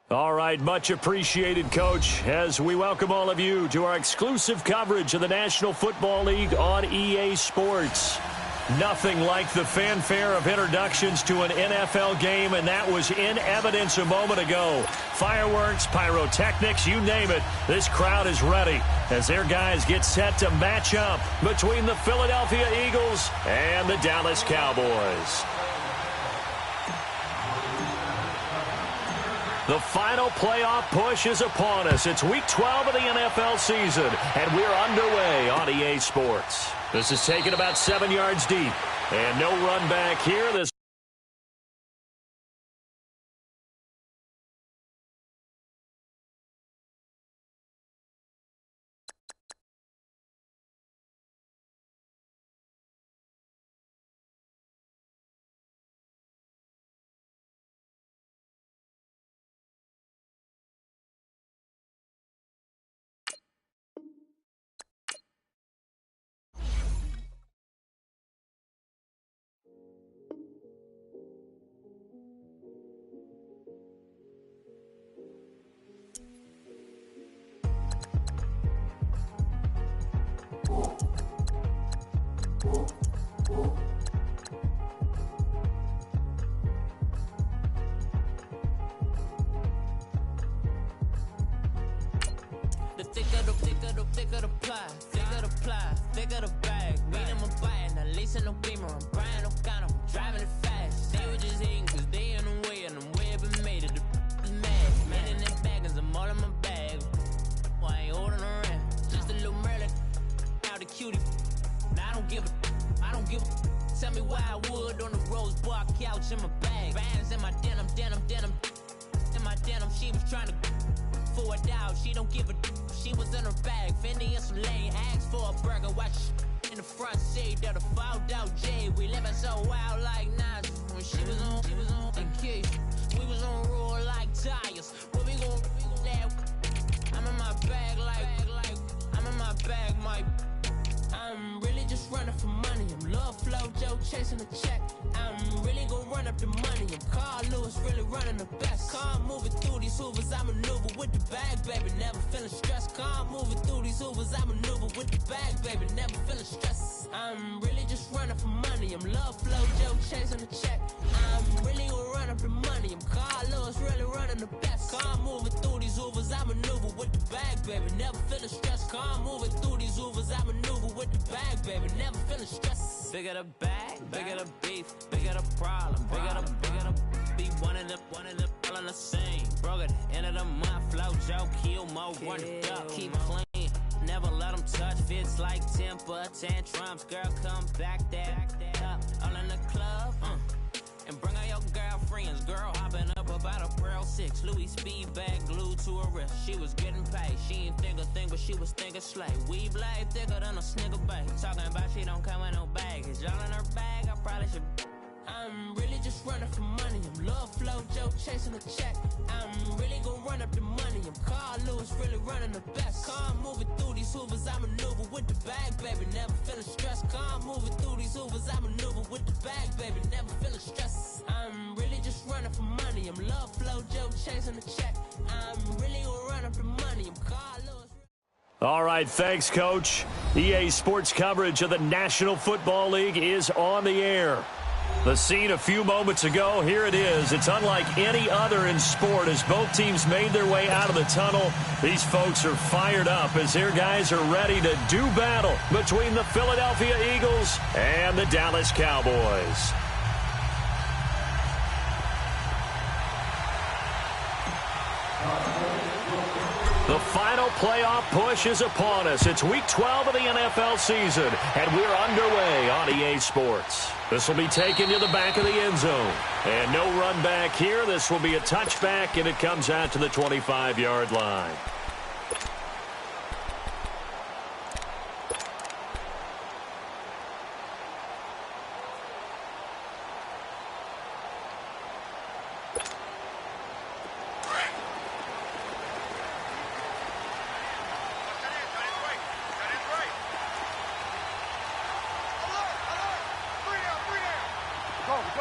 All right, much appreciated, Coach, as we welcome all of you to our exclusive coverage of the National Football League on EA Sports. Nothing like the fanfare of introductions to an NFL game, and that was in evidence a moment ago. Fireworks, pyrotechnics, you name it, this crowd is ready as their guys get set to match up between the Philadelphia Eagles and the Dallas Cowboys. The final playoff push is upon us. It's Week 12 of the NFL season, and we're underway on EA Sports. This is taken about 7 yards deep, and no run back here. This thicker the bag. Weed in my bag, now leasing no beamer. I'm buying no counter, I'm driving it fast. They were just hating cause they in the way, and the way I've been made it. The mad, man in them baggins, I'm all in my bag. Well, I ain't holding around, just a little Merlin. Now the cutie, now I don't give a. Tell me why I would on the rose bar couch in my bag. Bands in my denim. In my denim, she was trying to forward out, she don't give a. She was in her bag, Fendi and some lane, asked for a burger, watch in the front seat of the fouled out J. We living so wild like Nas. When she was on the key, we was on roll like tires. Where we gon' that? I'm in my bag like I'm in my bag, I'm really just running for money. I'm Love Flow Joe chasing the check. I'm really gon' run up the money. I'm Carl Lewis, really running the best. Car moving through these hoovers, I maneuver with the bag, baby. Never feeling stressed. Car moving through these hoovers, I maneuver with the bag, baby. Never feeling stressed. I'm really just running for money. I'm Love Flow Joe chasing the check. I'm really gon' run up the money. I'm Carl Lewis, really running the best. Car moving through these hoovers, I maneuver with the bag, baby. Never feeling stressed. Car moving through these hoovers, I maneuver with the bag, baby. Never feeling stressed. Bigger the bag, bigger the beef, bigger the problem, bigger the be one of the all on the same. Broke at the end of the month, flow Joe, kill mo, run it up, keep clean. Never let them touch, fits like temper tantrums. Girl, come back up, all in the club, and bring all your girlfriends. Girl hopping up about a Pearl 6 Louis speed bag glued to her wrist. She was getting paid, she ain't think a thing, but she was thinking slay. We blade thicker than a snicker bag. Talking about she don't come with no baggage. All in her bag, I probably should. I'm really just running for money. I'm Love Flow Joe chasing the check. I'm really gon' run up the money. I'm Carl Lewis, really running the best. Car moving through these hoovers, I maneuver with the bag, baby. Never feeling stressed. Car moving through these hoovers, I maneuver with the bag, baby. Never feeling stressed. I'm really just running for money. I'm Love Flow Joe chasing the check. I'm really gon' run up the money. I'm Carl Lewis. All right, thanks, Coach. EA Sports coverage of the National Football League is on the air. The scene a few moments ago, here it is. It's unlike any other in sport as both teams made their way out of the tunnel. These folks are fired up as their guys are ready to do battle between the Philadelphia Eagles and the Dallas Cowboys. The final playoff push is upon us. It's Week 12 of the NFL season, and we're underway on EA Sports. This will be taken to the back of the end zone. And no run back here. This will be a touchback, and it comes out to the 25-yard line.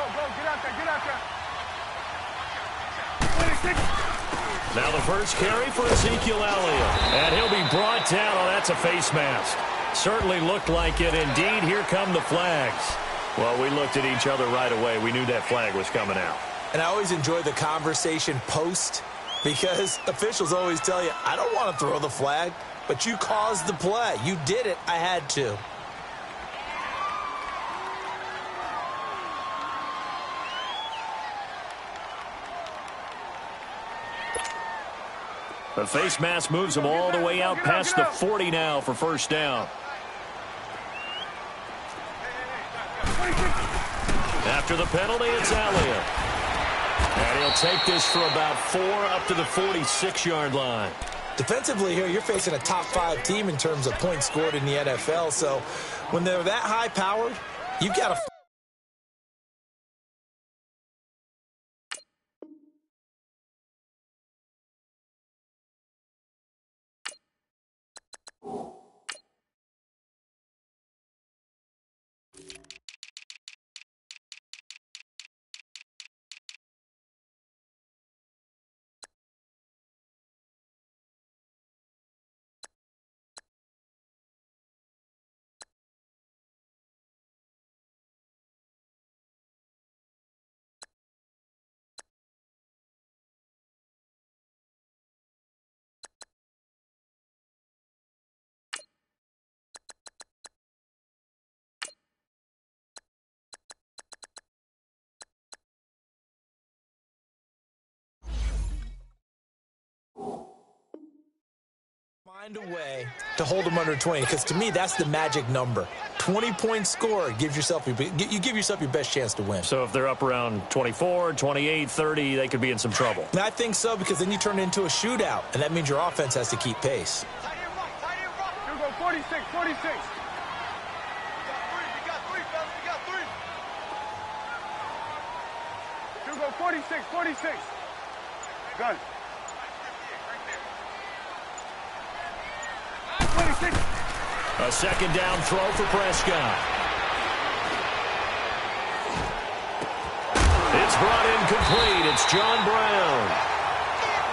Go, get out there. 26. Now the first carry for Ezekiel Elliott. And he'll be brought down. Oh, that's a face mask. Certainly looked like it. Indeed, here come the flags. Well, we looked at each other right away. We knew that flag was coming out. And I always enjoy the conversation post because officials always tell you, I don't want to throw the flag, but you caused the play. You did it. I had to. The face mask moves him all the way out past the 40 now for first down. After the penalty, it's Elliott. And he'll take this for about 4 up to the 46-yard line. Defensively here, you're facing a top-5 team in terms of points scored in the NFL. So when they're that high-powered, you've got to... Find a way to hold them under 20, because to me that's the magic number. 20 points scored, you give yourself your best chance to win. So if they're up around 24, 28, 30, they could be in some trouble. And I think so, because then you turn it into a shootout, and that means your offense has to keep pace. You go 46, 46. We got three. You go 46, 46. Good. 26. A second down throw for Prescott. It's brought in complete. It's John Brown.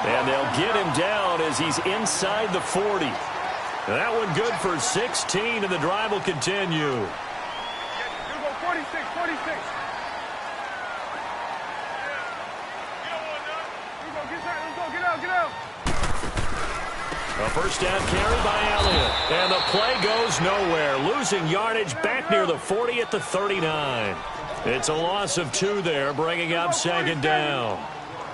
And they'll get him down as he's inside the 40. That one good for 16, and the drive will continue. You go 46, 46. You go, get out. A first down carry by Elliott. And the play goes nowhere. Losing yardage back near the 40 at the 39. It's a loss of 2 there, bringing up second down.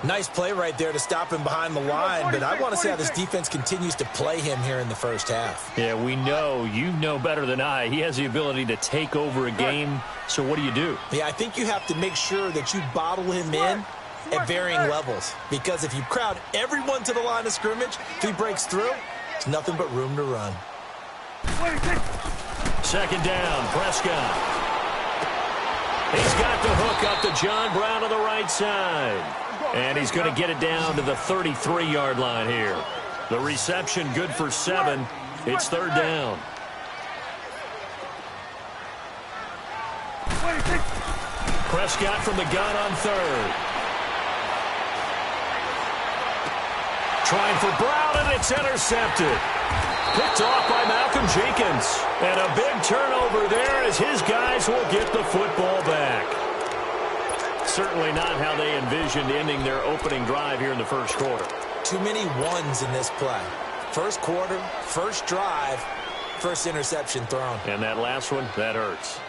Nice play right there to stop him behind the line, but I want to see how this defense continues to play him here in the first half. Yeah, we know. You know better than I. He has the ability to take over a game. So what do? Yeah, I think you have to make sure that you bottle him in at varying levels, because if you crowd everyone to the line of scrimmage, if he breaks through, it's nothing but room to run. Second down, Prescott. He's got the hook up to John Brown on the right side. And he's going to get it down to the 33-yard line here. The reception good for 7. It's third down. Prescott from the gun on third. Trying for Brown, and it's intercepted. Picked off by Malcolm Jenkins. And a big turnover there as his guys will get the football back. Certainly not how they envisioned ending their opening drive here in the first quarter. Too many ones in this play. First quarter, first drive, first interception thrown. And that last one, that hurts.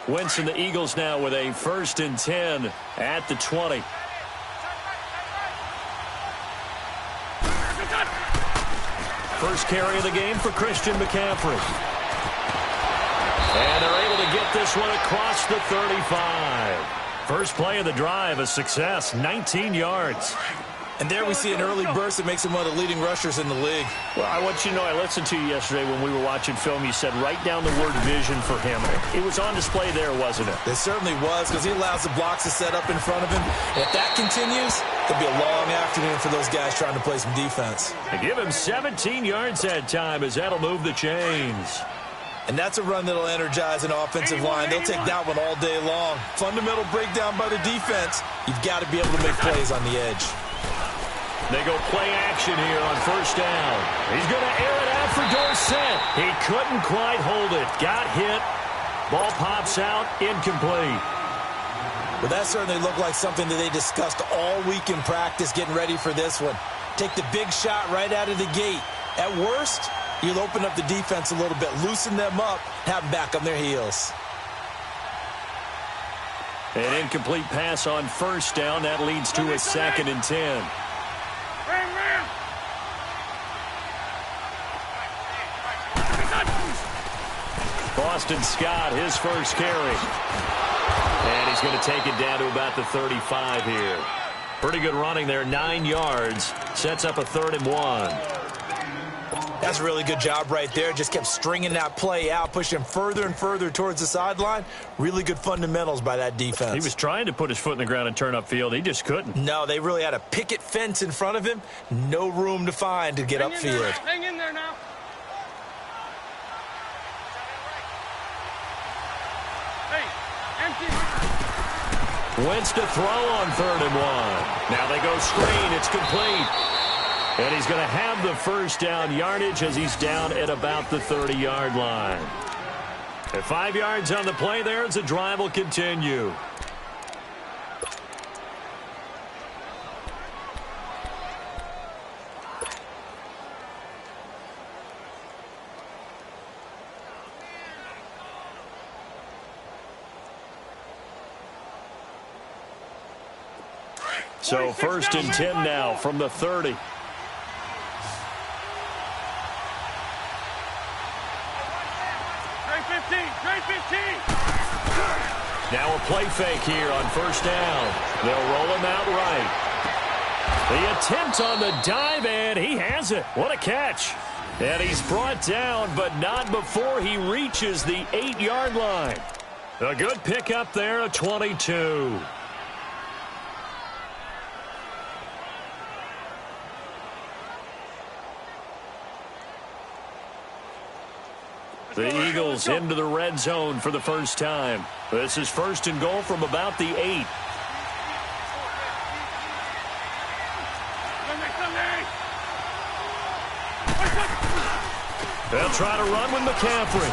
Wentz and the Eagles now with a 1st and 10 at the 20. First carry of the game for Christian McCaffrey. And they're able to get this one across the 35. First play of the drive, a success, 19 yards. And there we see an early burst that makes him one of the leading rushers in the league. Well, I want you to know, I listened to you yesterday when we were watching film. You said write down the word vision for him. It was on display there, wasn't it? It certainly was, because he allows the blocks to set up in front of him. And if that continues, it'll be a long afternoon for those guys trying to play some defense. They give him 17 yards that time, as that'll move the chains. And that's a run that'll energize an offensive line. They'll take that one all day long. Fundamental breakdown by the defense. You've got to be able to make plays on the edge. They go play action here on first down. He's going to air it out for Dorsett. He couldn't quite hold it. Got hit. Ball pops out. Incomplete. Well, that certainly looked like something that they discussed all week in practice getting ready for this one. Take the big shot right out of the gate. At worst, you'll open up the defense a little bit, loosen them up, have them back on their heels. An incomplete pass on first down. That leads to a 2nd and 10. Boston Scott, his first carry. And he's going to take it down to about the 35 here. Pretty good running there, 9 yards. Sets up a 3rd and 1. That's a really good job right there. Just kept stringing that play out, pushing him further and further towards the sideline. Really good fundamentals by that defense. He was trying to put his foot in the ground and turn upfield. He just couldn't. No, they really had a picket fence in front of him. No room to find to get upfield. Hang in there now. Wentz to throw on 3rd and 1. Now they go screen. It's complete. And he's going to have the first down yardage as he's down at about the 30-yard line. At 5 yards on the play there as the drive will continue. So 1st and 10 now from the 30. Now a play fake here on first down. They'll roll him out right. The attempt on the dive, and he has it. What a catch. And he's brought down, but not before he reaches the 8-yard line. A good pickup there, a 22. The Eagles into the red zone for the first time. This is 1st and goal from about the 8. They'll try to run with McCaffrey.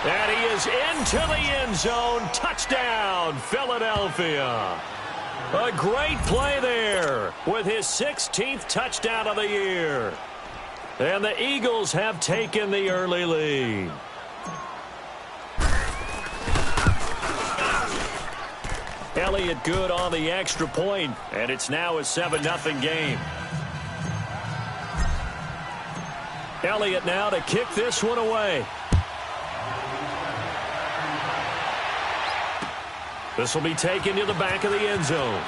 And he is into the end zone. Touchdown, Philadelphia. A great play there with his 16th touchdown of the year. And the Eagles have taken the early lead. Elliott good on the extra point, and it's now a 7-0 game. Elliott now to kick this one away. This will be taken to the back of the end zone.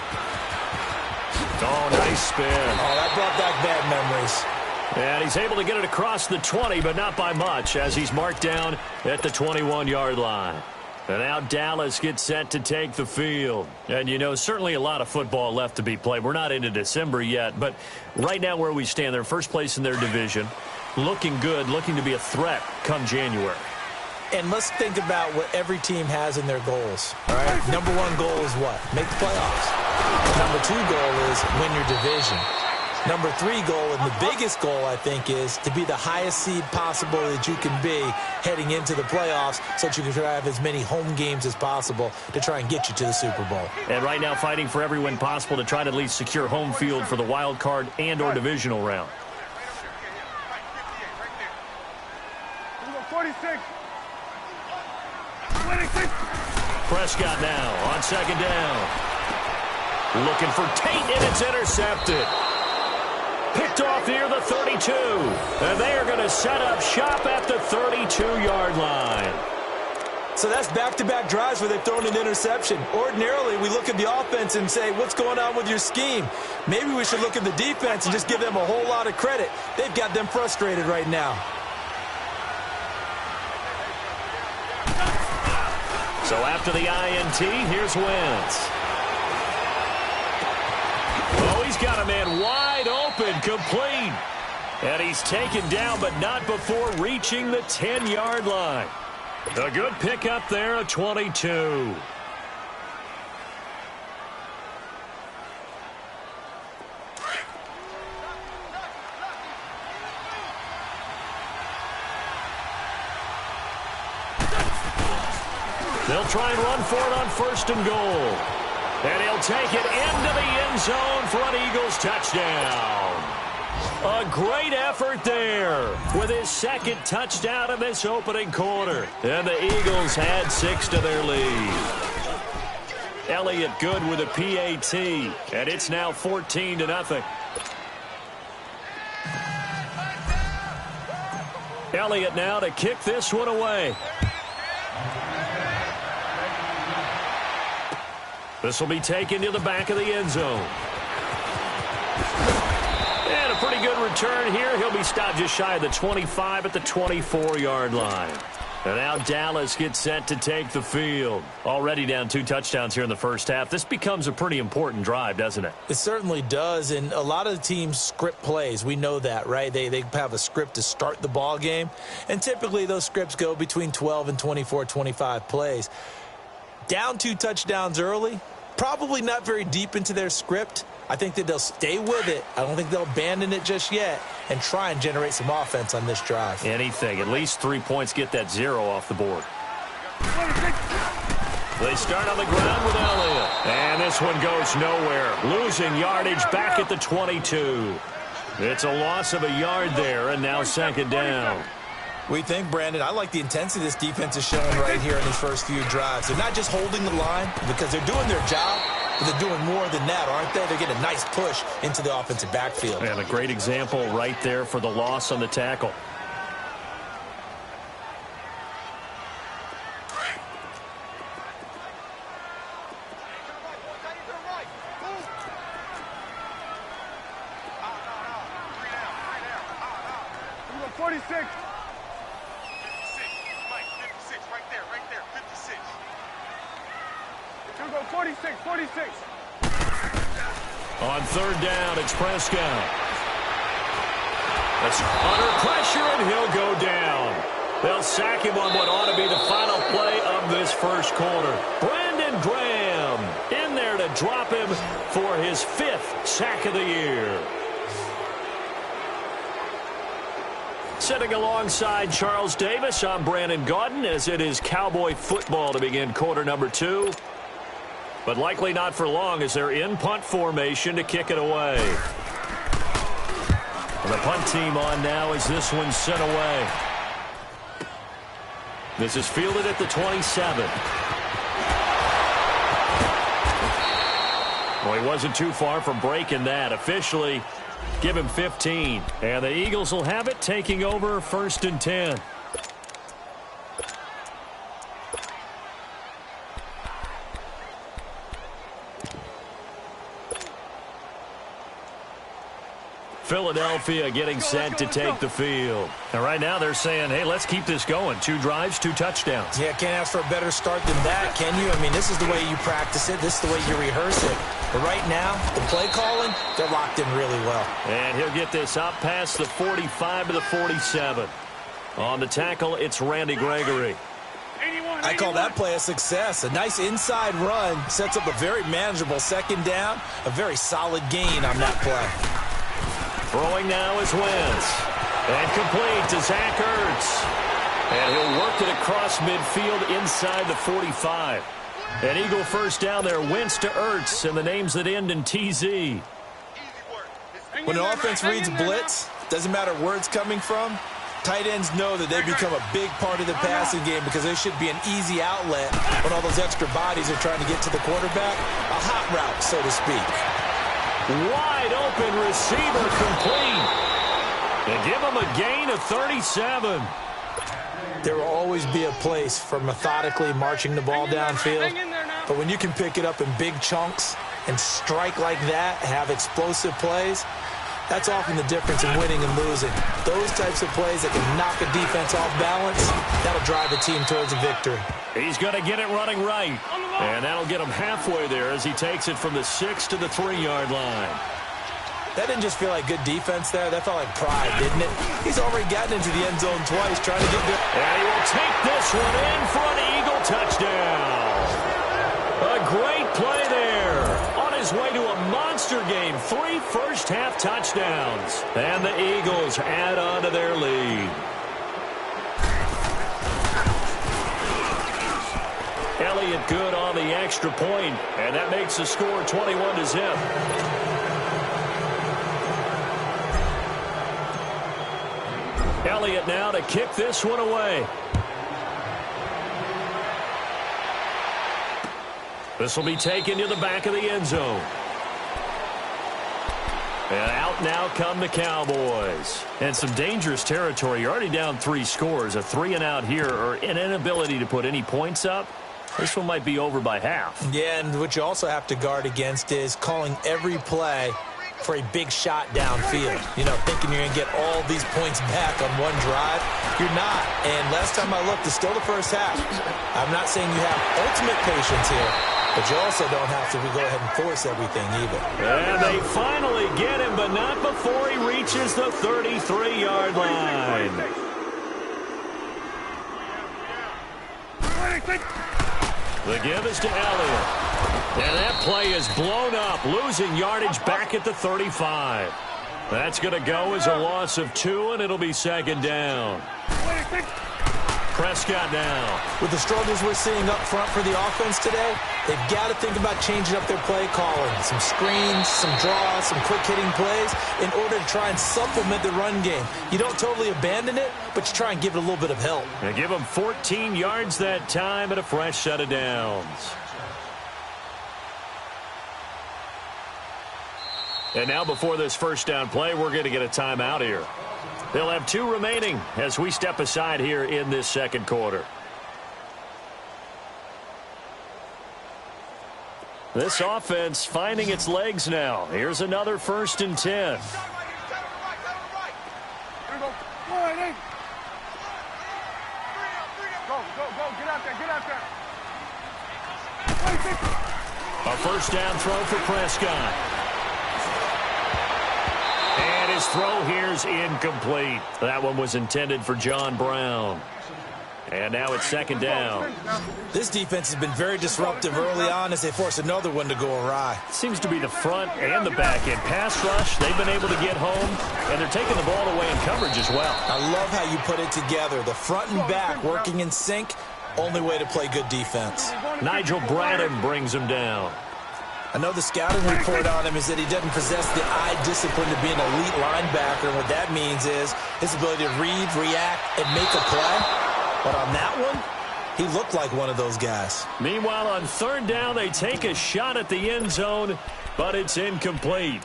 Oh, nice spin. Oh, that brought back bad memories. And he's able to get it across the 20, but not by much, as he's marked down at the 21-yard line. And now Dallas gets set to take the field. And, you know, certainly a lot of football left to be played. We're not into December yet, but right now where we stand, they're first place in their division. Looking good, looking to be a threat come January. And let's think about what every team has in their goals. All right, number 1 goal is what? Make the playoffs. Number 2 goal is win your division. Number 3 goal, and the biggest goal, I think, is to be the highest seed possible that you can be heading into the playoffs so that you can have as many home games as possible to try and get you to the Super Bowl. And right now fighting for every win possible to try to at least secure home field for the wild card and or divisional round. 46. Prescott now on 2nd down. Looking for Tate, and it's intercepted. Picked off near the 32. And they are going to set up shop at the 32-yard line. So that's back-to-back drives where they've thrown an interception. Ordinarily, we look at the offense and say, what's going on with your scheme? Maybe we should look at the defense and just give them a whole lot of credit. They've got them frustrated right now. So after the INT, here's Wentz. Oh, he's got a man wide open, complete. And he's taken down, but not before reaching the 10-yard line. A good pickup there, a 22. They'll try and run for it on 1st and goal. And he'll take it into the end zone for an Eagles touchdown. A great effort there with his 2nd touchdown in this opening quarter. And the Eagles add 6 to their lead. Elliott good with a PAT. And it's now 14-0. Elliott now to kick this one away. This will be taken to the back of the end zone. And a pretty good return here. He'll be stopped just shy of the 25 at the 24-yard line. And now Dallas gets set to take the field. Already down 2 touchdowns here in the first half. This becomes a pretty important drive, doesn't it? It certainly does, and a lot of the teams script plays. We know that, right? They have a script to start the ball game, and typically those scripts go between 12 and 24, 25 plays. Down 2 touchdowns early, probably not very deep into their script. I think that they'll stay with it. I don't think they'll abandon it just yet and try and generate some offense on this drive. Anything. At least 3 points, get that 0 off the board. They start on the ground with Elliott. And this one goes nowhere. Losing yardage back at the 22. It's a loss of a yard there, and now 2nd down. We think, Brandon, I like the intensity this defense is showing right here in these first few drives. They're not just holding the line because they're doing their job, but they're doing more than that, aren't they? They're getting a nice push into the offensive backfield. And a great example right there for the loss on the tackle. Number 46. Go 46, 46. On 3rd down, it's Prescott. That's under pressure, and he'll go down. They'll sack him on what ought to be the final play of this first quarter. Brandon Graham in there to drop him for his 5th sack of the year. Sitting alongside Charles Davis, I'm Brandon Gaudin, as it is Cowboy football to begin quarter number 2. But likely not for long as they're in punt formation to kick it away. And the punt team on now as this one's sent away. This is fielded at the 27. Well, he wasn't too far from breaking that. Officially, give him 15. And the Eagles will have it, taking over 1st and 10. Philadelphia getting set to take the field. And right now they're saying, hey, let's keep this going. 2 drives, 2 touchdowns. Yeah, can't ask for a better start than that, can you? I mean, this is the way you practice it. This is the way you rehearse it. But right now, the play calling, they're locked in really well. And he'll get this up past the 45 to the 47. On the tackle, it's Randy Gregory. I call that play a success. A nice inside run sets up a very manageable 2nd down. A very solid gain on that play. Throwing now is Wentz. And complete to Zach Ertz. And he'll work it across midfield inside the 45. An Eagle 1st down there. Wentz to Ertz, and the names that end in TZ. When an offense reads blitz, doesn't matter where it's coming from, tight ends know that they become a big part of the passing game because there should be an easy outlet when all those extra bodies are trying to get to the quarterback. A hot route, so to speak. Wide open receiver complete. And give him a gain of 37. There will always be a place for methodically marching the ball downfield. But when you can pick it up in big chunks and strike like that, have explosive plays, that's often the difference in winning and losing. Those types of plays that can knock a defense off balance, that'll drive a team towards a victory. He's going to get it running right. And that'll get him halfway there as he takes it from the 6 to the 3-yard line. That didn't just feel like good defense there. That felt like pride, didn't it? He's already gotten into the end zone twice trying to get there. And he will take this one in for an Eagle touchdown. A great play there. On his way to a monster game. 3 first-half touchdowns. And the Eagles add on to their lead. Elliott good on the extra point, and that makes the score 21-0. Elliott now to kick this one away. This will be taken to the back of the end zone. And out now come the Cowboys. And some dangerous territory. You're already down 3 scores. A 3-and-out here, or an inability to put any points up. This one might be over by half. Yeah, and what you also have to guard against is calling every play for a big shot downfield. You know, thinking you're going to get all these points back on one drive. You're not. And last time I looked, it's still the first half. I'm not saying you have ultimate patience here, but you also don't have to go ahead and force everything either. And they finally get him, but not before he reaches the 33-yard line. The give is to Elliott. And that play is blown up, losing yardage back at the 35. That's going to go as a loss of 2, and it'll be second down. Prescott now. With the struggles we're seeing up front for the offense today, they've got to think about changing up their play calling. Some screens, some draws, some quick-hitting plays in order to try and supplement the run game. You don't totally abandon it, but you try and give it a little bit of help. And give them 14 yards that time and a fresh set of downs. And now before this first down play, we're going to get a timeout here. They'll have 2 remaining as we step aside here in this second quarter. This offense finding its legs now. Here's another 1st and 10. Get out there. A first down throw for Prescott. And his throw here's incomplete. That one was intended for John Brown. And now it's second down. This defense has been very disruptive early on as they force another one to go awry. Seems to be the front and the back end. Pass rush, they've been able to get home, and they're taking the ball away in coverage as well. I love how you put it together. The front and back working in sync, only way to play good defense. Nigel Bradham brings him down. I know the scouting report on him is that he doesn't possess the eye discipline to be an elite linebacker. And what that means is his ability to read, react, and make a play. But on that one, he looked like one of those guys. Meanwhile, on third down, they take a shot at the end zone, but it's incomplete.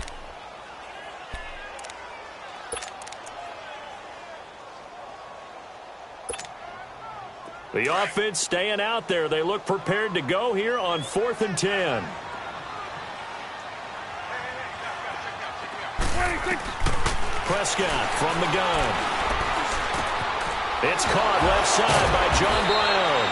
The offense staying out there. They look prepared to go here on 4th and 10. Prescott from the gun. It's caught left side by John Brown.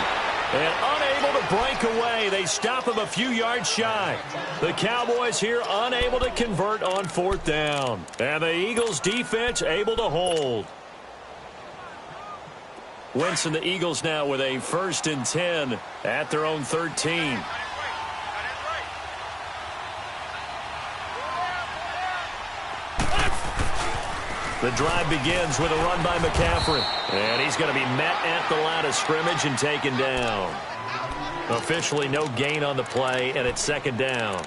And unable to break away. They stop him a few yards shy. The Cowboys here unable to convert on 4th down. And the Eagles defense able to hold. Wentz and the Eagles now with a 1st and 10 at their own 13. The drive begins with a run by McCaffrey. And he's going to be met at the line of scrimmage and taken down. Officially no gain on the play, and it's second down.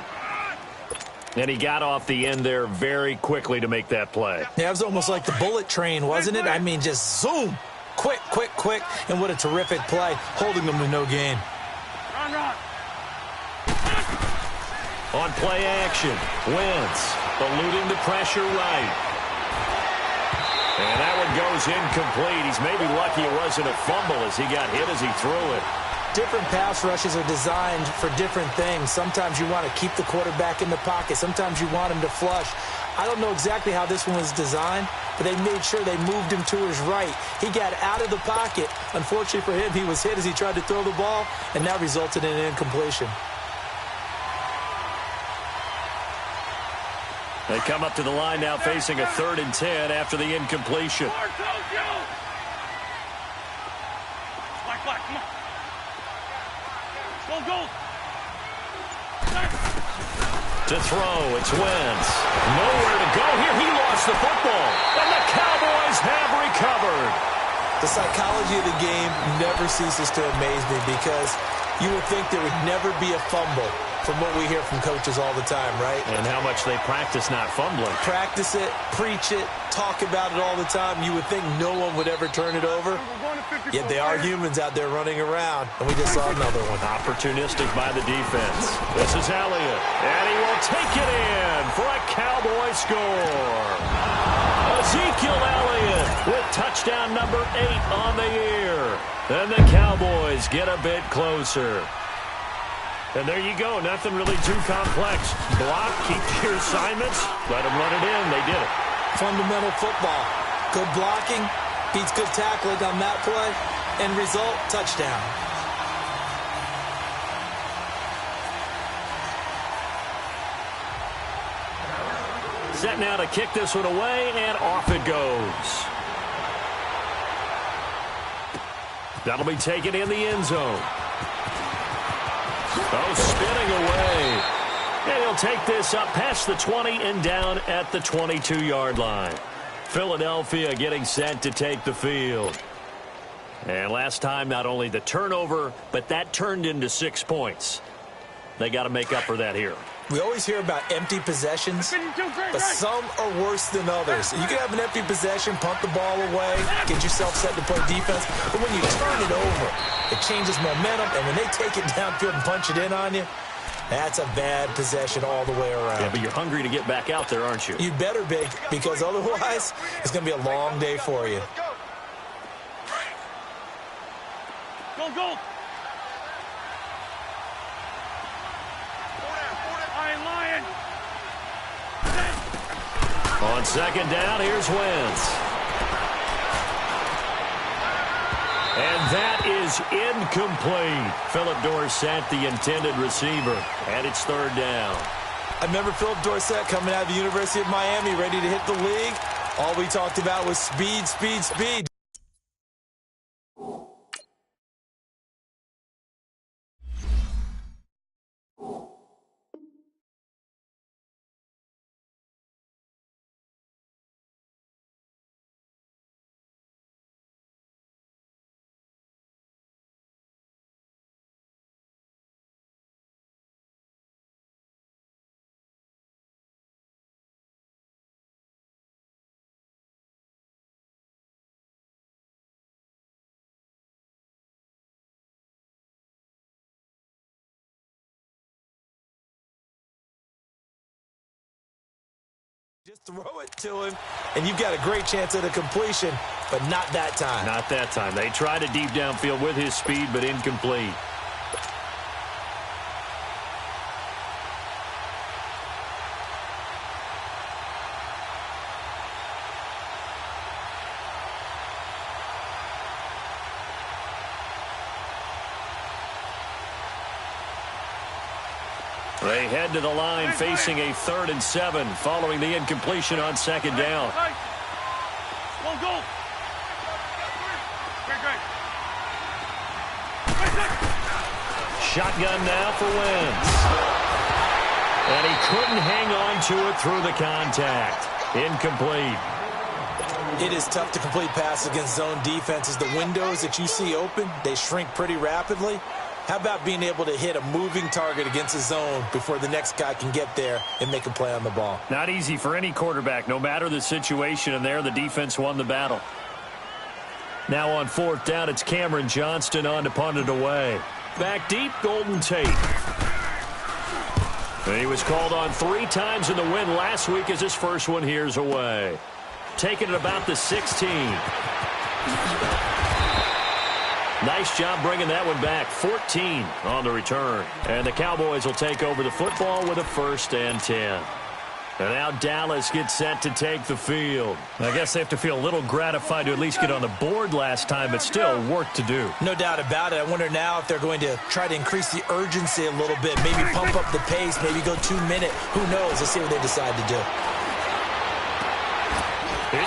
And he got off the end there very quickly to make that play. Yeah, it was almost like the bullet train, wasn't it? I mean, just zoom. Quick, quick, quick. And what a terrific play, holding them to no gain. On play action, Wentz eluding the pressure right. And that one goes incomplete. He's maybe lucky it wasn't a fumble as he got hit as he threw it. Different pass rushes are designed for different things. Sometimes you want to keep the quarterback in the pocket. Sometimes you want him to flush. I don't know exactly how this one was designed, but they made sure they moved him to his right. He got out of the pocket. Unfortunately for him, he was hit as he tried to throw the ball, and that resulted in an incompletion. They come up to the line now facing a 3rd and 10 after the incompletion. Black, come on. Go. To throw, it's Wentz. Nowhere to go here. He lost the football. And the Cowboys have recovered. The psychology of the game never ceases to amaze me because you would think there would never be a fumble from what we hear from coaches all the time, right? And how much they practice not fumbling. Practice it, preach it, talk about it all the time. You would think no one would ever turn it over. Yet they are humans out there running around, and we just saw another one. Opportunistic by the defense. This is Elliott, and he will take it in for a Cowboy score. Ezekiel Elliott with touchdown number 8 on the year. And the Cowboys get a bit closer. And there you go. Nothing really too complex. Block, keep your assignments, let them run it in. They did it. Fundamental football. Good blocking beats good tackling on that play. End result, touchdown. Set now to kick this one away, and off it goes. That'll be taken in the end zone. Oh, spinning away. And he'll take this up past the 20 and down at the 22-yard line. Philadelphia getting set to take the field. And last time, not only the turnover, but that turned into 6 points. They got to make up for that here. We always hear about empty possessions, but some are worse than others. You can have an empty possession, punt the ball away, get yourself set to play defense, but when you turn it over, it changes momentum, and when they take it downfield and punch it in on you, that's a bad possession all the way around. Yeah, but you're hungry to get back out there, aren't you? You better be, because otherwise, it's going to be a long day for you. Go. Lion. On second down, here's Wentz. And that is incomplete. Philip Dorsett, the intended receiver, and it's 3rd down. I remember Philip Dorsett coming out of the University of Miami, ready to hit the league. All we talked about was speed, speed, speed. Just throw it to him, and you've got a great chance at a completion, but not that time. Not that time. They tried a deep downfield with his speed, but incomplete. They head to the line facing a 3rd and 7 following the incompletion on second down. Go. Shotgun now for Wentz. And he couldn't hang on to it through the contact. Incomplete. It is tough to complete passes against zone defenses. The windows that you see open, they shrink pretty rapidly. How about being able to hit a moving target against a zone before the next guy can get there and make a play on the ball? Not easy for any quarterback, no matter the situation, and there the defense won the battle. Now on 4th down, it's Cameron Johnston on to punt it away. Back deep, Golden Tate. And he was called on 3 times in the win last week as his first one here's away. Taking it about the 16. Nice job bringing that one back. 14 on the return. And the Cowboys will take over the football with a 1st and 10. And now Dallas gets set to take the field. I guess they have to feel a little gratified to at least get on the board last time, but still work to do. No doubt about it. I wonder now if they're going to try to increase the urgency a little bit, maybe pump up the pace, maybe go 2-minute. Who knows? Let's see what they decide to do.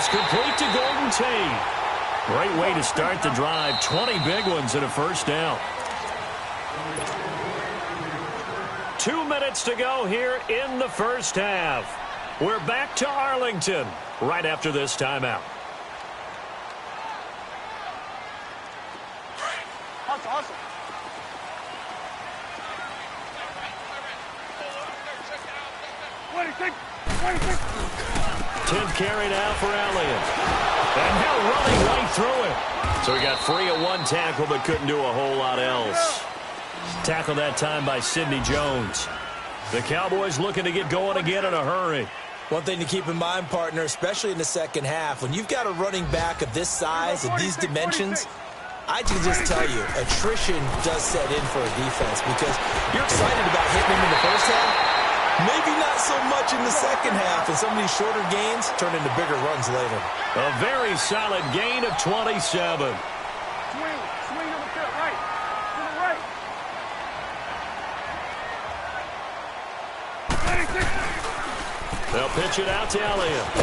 It's complete to Golden Tate. Great way to start the drive. 20 big ones and a first down. 2 minutes to go here in the first half. We're back to Arlington right after this timeout. Hustle. 26. 10th carry now for Elliott. And now running right through it. So he got free of one tackle but couldn't do a whole lot else. Tackle that time by Sidney Jones. The Cowboys looking to get going again in a hurry. One thing to keep in mind, partner, especially in the second half, when you've got a running back of this size and these dimensions, I can just tell you, attrition does set in for a defense because you're excited about hitting him in the first half. Maybe not so much in the second half, and some of these shorter gains turn into bigger runs later. A very solid gain of 27. Swing on the field, right. To the right. 26. They'll pitch it out to Elliott.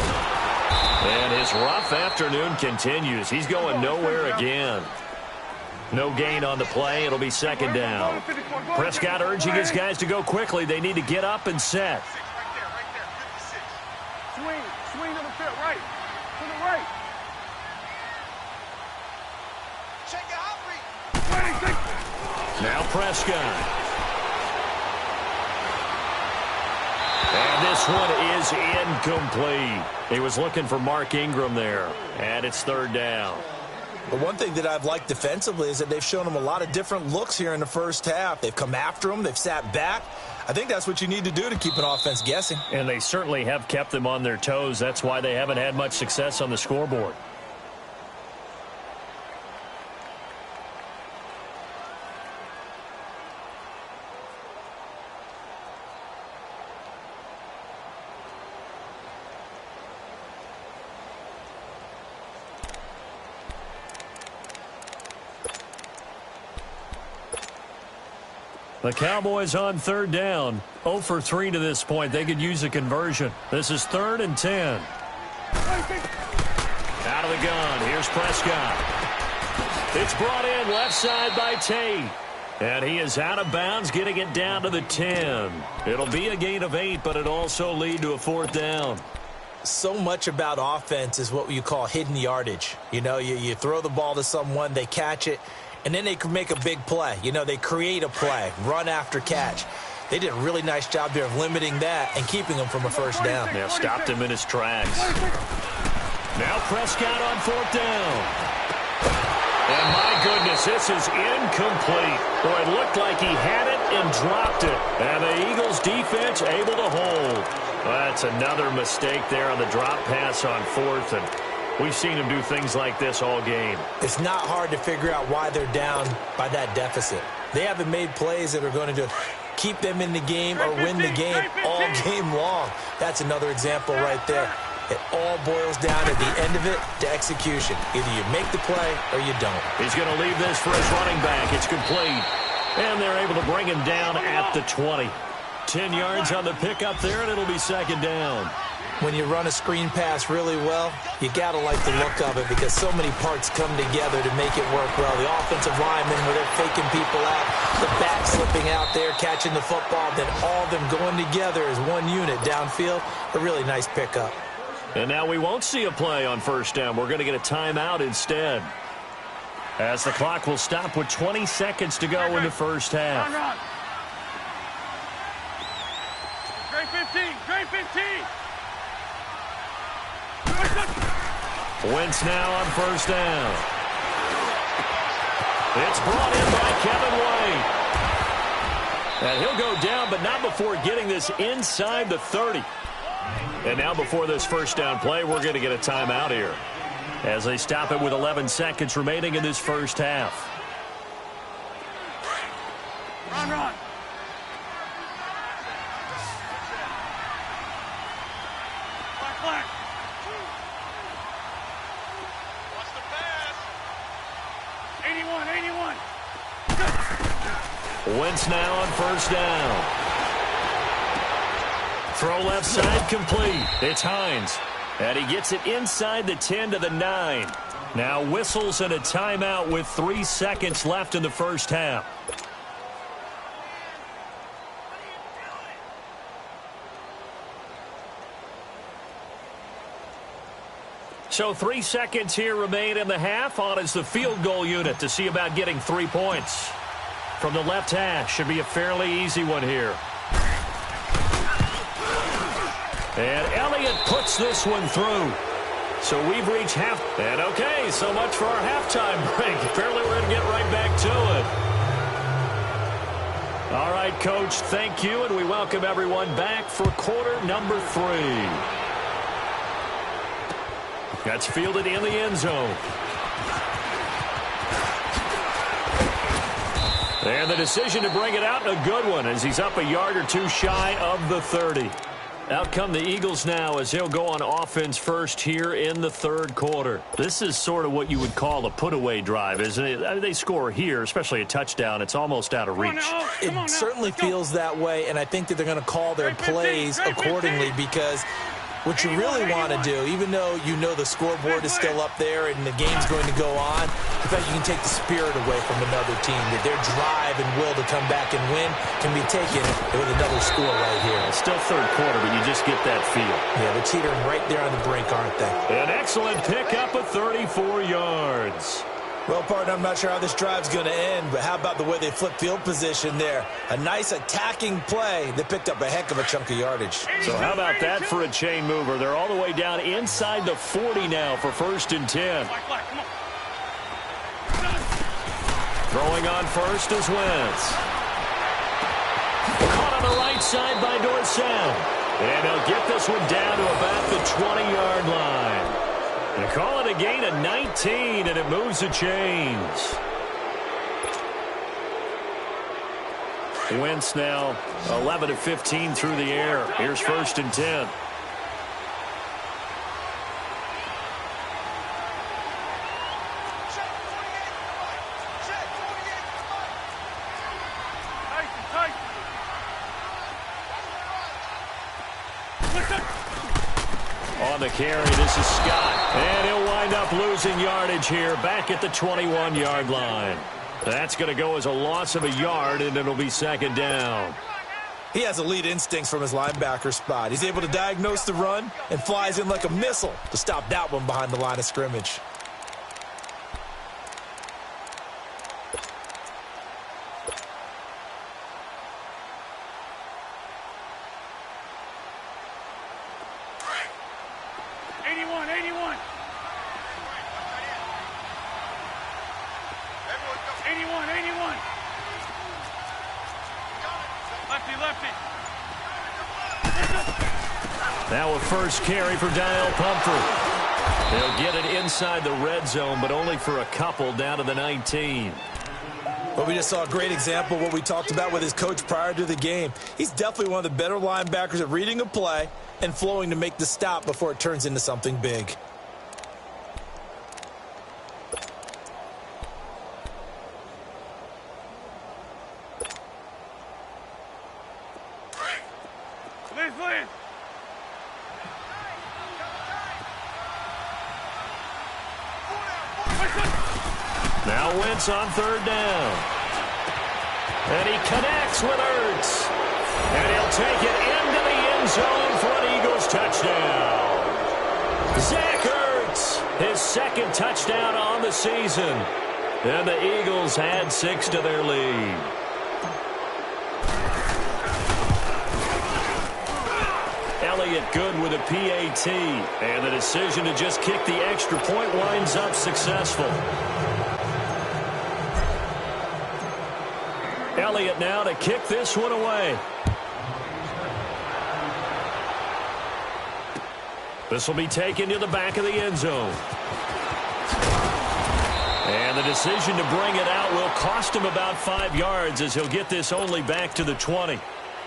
And his rough afternoon continues. He's going nowhere again. No gain on the play. It'll be second down. Prescott urging his guys to go quickly. They need to get up and set. Right there. 56. Swing on the field, right. To the right. Check your hot read. 26. Now Prescott. And this one is incomplete. He was looking for Mark Ingram there. And it's third down. But one thing that I've liked defensively is that they've shown him a lot of different looks here in the first half. They've come after him. They've sat back. I think that's what you need to do to keep an offense guessing. And they certainly have kept them on their toes. That's why they haven't had much success on the scoreboard. The Cowboys on third down. 0 for 3 to this point. They could use a conversion. This is 3rd and 10. Out of the gun. Here's Prescott. It's brought in left side by Tate. And he is out of bounds, getting it down to the 10. It'll be a gain of 8, but it'll also lead to a 4th down. So much about offense is what you call hidden yardage. You know, you throw the ball to someone, they catch it, and then they can make a big play. You know, they create a play, run after catch. They did a really nice job there of limiting that and keeping him from a first down. Yeah, stopped him in his tracks. Now Prescott on 4th down. And my goodness, this is incomplete. Boy, it looked like he had it and dropped it. And the Eagles defense able to hold. That's another mistake there on the drop pass on 4th. And we've seen him do things like this all game. It's not hard to figure out why they're down by that deficit. They haven't made plays that are going to keep them in the game or win the game all game long. That's another example right there. It all boils down at the end of it to execution. Either you make the play or you don't. He's going to leave this for his running back. It's complete. And they're able to bring him down at the 20. 10 yards on the pickup there, and it'll be second down. When you run a screen pass really well, you got to like the look of it because so many parts come together to make it work well. The offensive linemen, where they're faking people out, the back slipping out there, catching the football, then all of them going together as one unit downfield. A really nice pickup. And now we won't see a play on first down. We're going to get a timeout instead, as the clock will stop with 20 seconds to go in the first half. Great 15. Great 15. Wentz now on first down. It's brought in by Kevin White. And he'll go down, but not before getting this inside the 30. And now before this first down play, we're going to get a timeout here as they stop it with 11 seconds remaining in this first half. Run. Flag. Watch the pass. 81. Wentz now on first down. Throw left side complete. It's Hines. And he gets it inside the 10 to the 9. Now whistles and a timeout with 3 seconds left in the first half. So 3 seconds here remain in the half. On is the field goal unit to see about getting 3 points. From the left hash, should be a fairly easy one here. And Elliott puts this one through. So we've reached half. And okay, so much for our halftime break. Apparently we're going to get right back to it. All right, Coach, thank you, and we welcome everyone back for quarter number 3. That's fielded in the end zone. And the decision to bring it out, a good one, as he's up a yard or two shy of the 30. Out come the Eagles now as he'll go on offense first here in the third quarter. This is sort of what you would call a put-away drive, isn't it? I mean, they score here, especially a touchdown. It's almost out of reach. It certainly feels that way, and I think that they're going to call their plays accordingly, because what you really want to do, even though you know the scoreboard is still up there and the game's going to go on, the fact you can take the spirit away from another team, that their drive and will to come back and win can be taken with another score right here. It's still third quarter, but you just get that feel. Yeah, they're teetering right there on the brink, aren't they? An excellent pickup of 34 yards. Well, partner, I'm not sure how this drive's going to end, but how about the way they flip field position there? A nice attacking play. They picked up a heck of a chunk of yardage. So how about that for a chain mover? They're all the way down inside the 40 now for 1st and 10. Throwing on first is Wentz. Caught on the right side by Dorsett. And he'll get this one down to about the 20-yard line. They call it a gain of 19, and it moves the chains. Wentz now 11 of 15 through the air. Here's 1st and 10. On the carry, this is Scott. And he'll wind up losing yardage here back at the 21-yard line. That's going to go as a loss of a yard, and it'll be 2nd down. He has elite instincts from his linebacker spot. He's able to diagnose the run and flies in like a missile to stop that one behind the line of scrimmage. Now a first carry for Daniel Pumphrey. They'll get it inside the red zone, but only for a couple down to the 19. Well, we just saw a great example of what we talked about with his coach prior to the game. He's definitely one of the better linebackers at reading a play and flowing to make the stop before it turns into something big. Now Wentz on 3rd down. And he connects with Ertz. And he'll take it into the end zone for an Eagles touchdown. Zach Ertz, his 2nd touchdown on the season. And the Eagles add 6 to their lead. Elliott good with a PAT. And the decision to just kick the extra point winds up successful. Elliott now to kick this one away. This will be taken to the back of the end zone. And the decision to bring it out will cost him about 5 yards as he'll get this only back to the 20.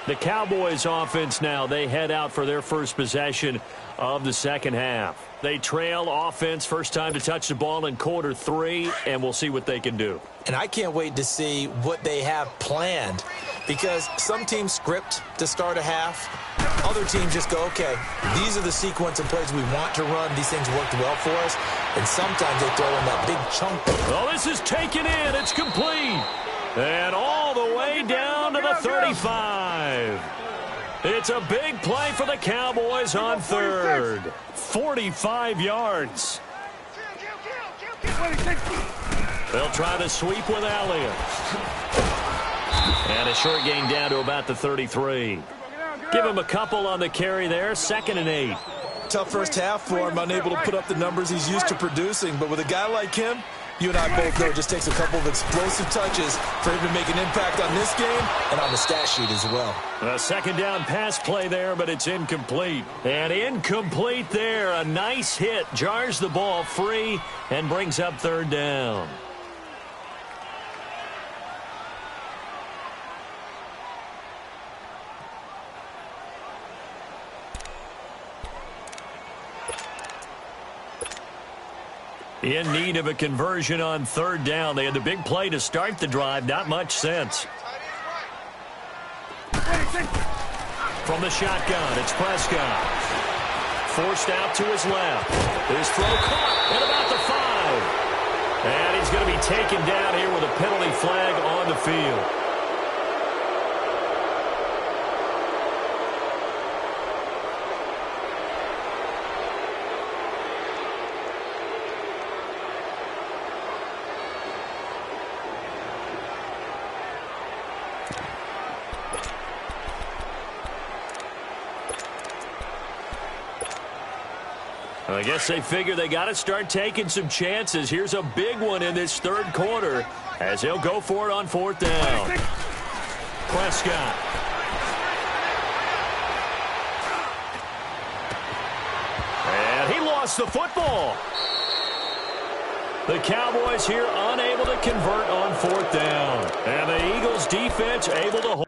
The Cowboys offense now, they head out for their first possession of the second half. They trail offense, first time to touch the ball in quarter 3, and we'll see what they can do. And I can't wait to see what they have planned, because some teams script to start a half. other teams just go, okay, these are the sequence of plays we want to run. These things worked well for us. And sometimes they throw in that big chunk. Well, this is taken in. It's complete. And all the way down to the 35. It's a big play for the Cowboys on third. 45 yards. They'll try the sweep with Elliott. And a short gain down to about the 33. Give him a couple on the carry there. 2nd and 8. Tough first half for him, unable to put up the numbers he's used to producing. But with a guy like him, you and I both know it just takes a couple of explosive touches for him to make an impact on this game and on the stat sheet as well. A 2nd down pass play there, but it's incomplete. And incomplete there. A nice hit. Jars the ball free and brings up 3rd down. In need of a conversion on 3rd down. They had the big play to start the drive. Not much sense. From the shotgun, it's Prescott. Forced out to his left. His throw caught at about the 5. And he's going to be taken down here with a penalty flag on the field. I guess they figure they got to start taking some chances. Here's a big one in this 3rd quarter as he'll go for it on 4th down. Prescott. And he lost the football. The Cowboys here unable to convert on 4th down. And the Eagles defense able to hold.